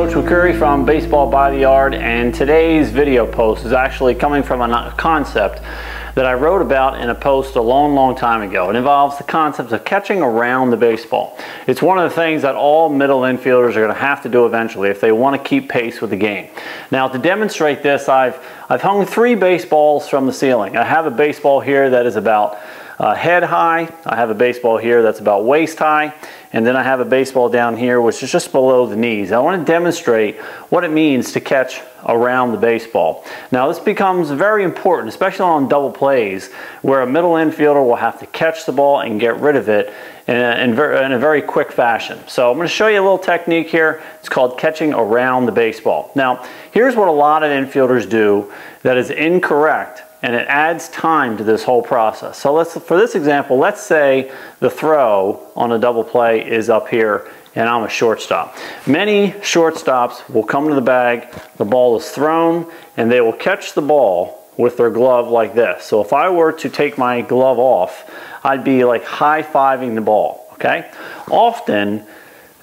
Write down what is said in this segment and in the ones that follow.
Coach McCreary from Baseball by the Yard, and today's video post is actually coming from a concept that I wrote about in a post a long time ago. It involves the concept of catching around the baseball. It's one of the things that all middle infielders are going to have to do eventually if they want to keep pace with the game. Now, to demonstrate this, I've hung 3 baseballs from the ceiling. I have a baseball here that is about head high. I have a baseball here that's about waist high, and then I have a baseball down here which is just below the knees. I want to demonstrate what it means to catch around the baseball. Now, this becomes very important, especially on double plays where a middle infielder will have to catch the ball and get rid of it in a very quick fashion. So I'm going to show you a little technique here. It's called catching around the baseball. Now, here's what a lot of infielders do that is incorrect, and it adds time to this whole process. So for this example, let's say the throw on a double play is up here and I'm a shortstop. Many shortstops will come to the bag, the ball is thrown, and they will catch the ball with their glove like this. So if I were to take my glove off, I'd be like high-fiving the ball, okay? Often,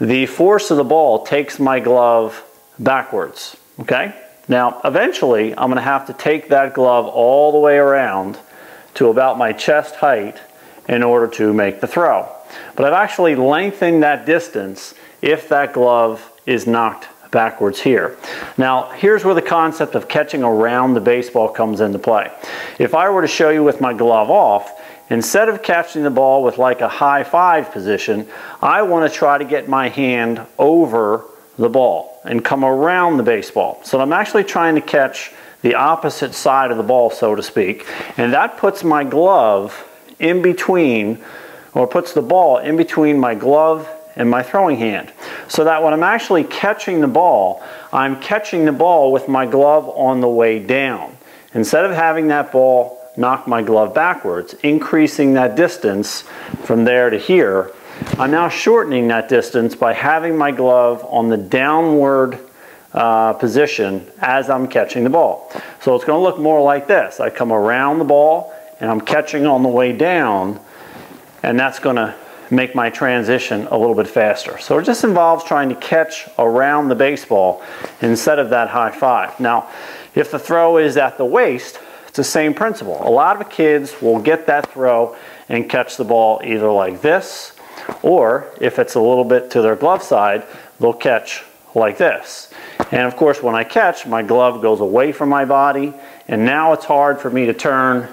the force of the ball takes my glove backwards, okay? Now, eventually, I'm going to have to take that glove all the way around to about my chest height in order to make the throw. But I've actually lengthened that distance if that glove is knocked backwards here. Now, here's where the concept of catching around the baseball comes into play. If I were to show you with my glove off, instead of catching the ball with like a high five position, I want to try to get my hand over the ball and come around the baseball. So I'm actually trying to catch the opposite side of the ball, so to speak, and that puts my glove in between, or puts the ball in between my glove and my throwing hand. So that when I'm actually catching the ball, I'm catching the ball with my glove on the way down. Instead of having that ball knock my glove backwards, increasing that distance from there to here, I'm now shortening that distance by having my glove on the downward position as I'm catching the ball. So it's going to look more like this. I come around the ball and I'm catching on the way down, and that's going to make my transition a little bit faster. So it just involves trying to catch around the baseball instead of that high five. Now, if the throw is at the waist, it's the same principle. A lot of kids will get that throw and catch the ball either like this, or if it's a little bit to their glove side, they'll catch like this. And of course, when I catch, my glove goes away from my body, and now it's hard for me to turn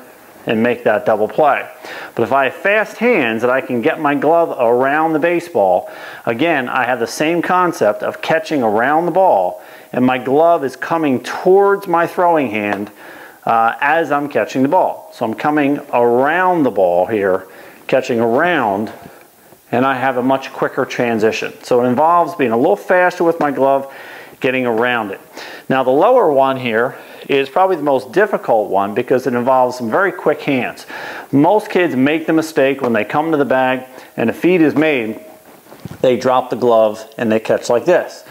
and make that double play. But if I have fast hands that I can get my glove around the baseball, again, I have the same concept of catching around the ball, and my glove is coming towards my throwing hand as I'm catching the ball. So I'm coming around the ball here, catching around, and I have a much quicker transition. So it involves being a little faster with my glove, getting around it. Now, the lower one here is probably the most difficult one because it involves some very quick hands. Most kids make the mistake when they come to the bag and a feed is made, they drop the glove and they catch like this,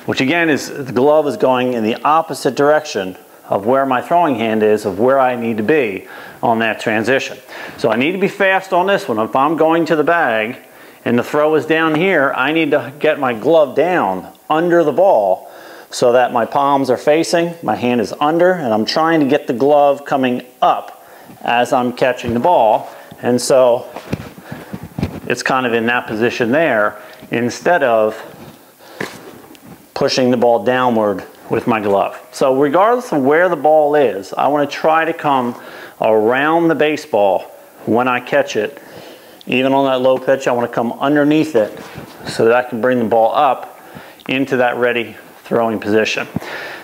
which again is the glove is going in the opposite direction of where my throwing hand is, of where I need to be on that transition. So I need to be fast on this one. If I'm going to the bag and the throw is down here, I need to get my glove down under the ball so that my palms are facing, my hand is under, and I'm trying to get the glove coming up as I'm catching the ball. And so it's kind of in that position there instead of pushing the ball downward with my glove. So regardless of where the ball is, I want to try to come around the baseball when I catch it. Even on that low pitch, I want to come underneath it so that I can bring the ball up into that ready throwing position.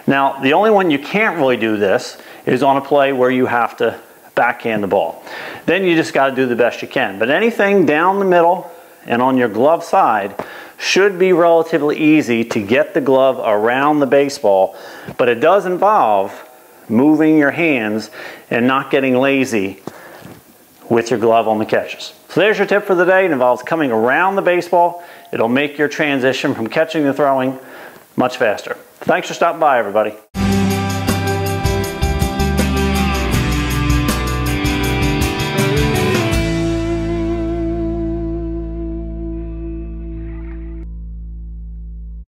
Now, the only one you can't really do this is on a play where you have to backhand the ball. Then you just got to do the best you can. But anything down the middle and on your glove side should be relatively easy to get the glove around the baseball, but it does involve moving your hands and not getting lazy with your glove on the catches. So there's your tip for the day. It involves coming around the baseball. It'll make your transition from catching to throwing much faster. Thanks for stopping by, everybody.